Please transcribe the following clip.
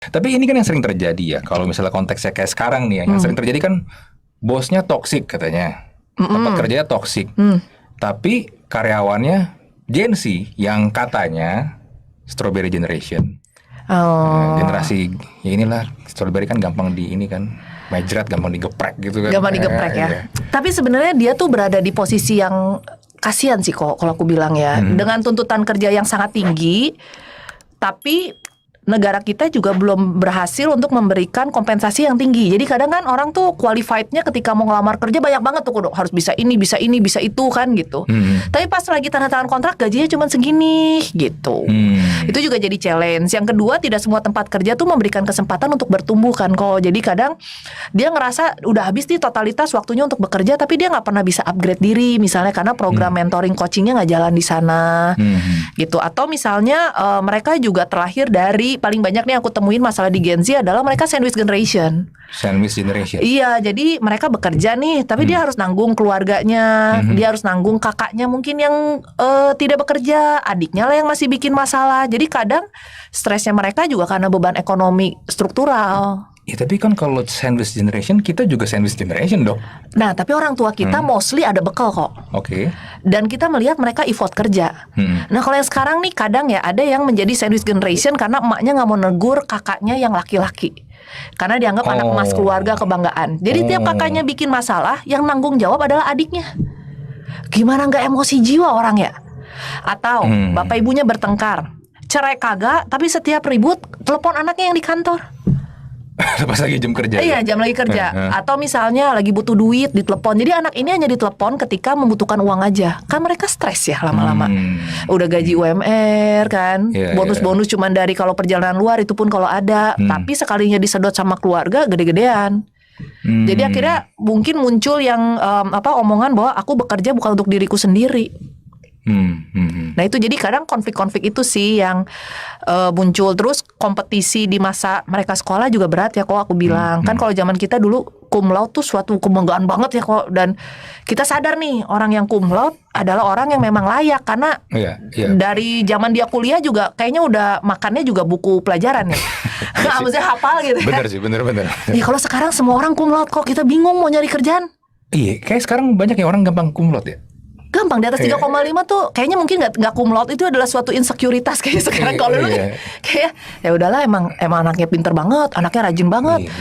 Tapi ini kan yang sering terjadi ya. Kalau misalnya konteksnya kayak sekarang nih, yang sering terjadi kan bosnya toksik katanya, tempat kerjanya toksik, tapi karyawannya Gen Z yang katanya Strawberry Generation. Generasi ya inilah, Strawberry kan gampang di ini kan, mejret, gampang digeprek gitu kan. Gampang digeprek ya. Tapi sebenarnya dia tuh berada di posisi yang kasihan sih kok kalau aku bilang ya. Dengan tuntutan kerja yang sangat tinggi, tapi negara kita juga belum berhasil untuk memberikan kompensasi yang tinggi. Jadi kadang kan orang tuh qualified-nya ketika mau ngelamar kerja banyak banget tuh, kudu harus bisa ini, bisa itu kan gitu. Tapi pas lagi tanda tangan kontrak gajinya cuma segini gitu. Itu juga jadi challenge. Yang kedua, tidak semua tempat kerja tuh memberikan kesempatan untuk bertumbuh kan kok. Jadi kadang dia ngerasa udah habis nih totalitas waktunya untuk bekerja, tapi dia nggak pernah bisa upgrade diri misalnya karena program mentoring coachingnya nggak jalan di sana gitu. Atau misalnya mereka juga terlahir dari, paling banyak nih aku temuin masalah di Gen Z adalah mereka sandwich generation. Sandwich generation. Iya, jadi mereka bekerja nih, tapi dia harus nanggung keluarganya, dia harus nanggung kakaknya mungkin yang tidak bekerja, adiknya lah yang masih bikin masalah. Jadi kadang stresnya mereka juga karena beban ekonomi struktural. Ya tapi kan kalau sandwich generation, kita juga sandwich generation dong. Nah, tapi orang tua kita mostly ada bekal kok. Oke. Dan kita melihat mereka effort kerja. Nah, kalau yang sekarang nih kadang ya ada yang menjadi sandwich generation karena emaknya nggak mau negur kakaknya yang laki-laki. Karena dianggap anak emas keluarga, kebanggaan. Jadi tiap kakaknya bikin masalah, yang nanggung jawab adalah adiknya. Gimana nggak emosi jiwa orang ya? Atau bapak ibunya bertengkar, cerai kagak, tapi setiap ribut telepon anaknya yang di kantor. Pas lagi jam kerja. Iya, jam lagi kerja. Atau misalnya lagi butuh duit, ditelepon. Jadi anak ini hanya ditelepon ketika membutuhkan uang aja. Kan mereka stres ya lama-lama. Udah gaji UMR kan, bonus-bonus cuman dari kalau perjalanan luar, itu pun kalau ada. Tapi sekalinya disedot sama keluarga gede-gedean. Jadi akhirnya mungkin muncul yang omongan bahwa aku bekerja bukan untuk diriku sendiri. Nah itu jadi kadang konflik-konflik itu sih yang muncul. Terus kompetisi di masa mereka sekolah juga berat ya kok aku bilang. Kan kalau zaman kita dulu cum laude tuh suatu kebanggaan banget ya kok. Dan kita sadar nih orang yang cum laude adalah orang yang memang layak. Karena dari zaman dia kuliah juga kayaknya udah makannya juga buku pelajaran ya. Nggak maksudnya hafal gitu. Bener sih, bener. Ya kalau sekarang semua orang cum laude kok, kita bingung mau nyari kerjaan. Iya, kayak sekarang banyak yang orang gampang cum laude ya. Gampang, di atas 3,5 tuh kayaknya mungkin nggak cum laude itu adalah suatu insekuritas kayak sekarang. Kalau dulu kayak ya udahlah emang anaknya pinter banget, anaknya rajin banget.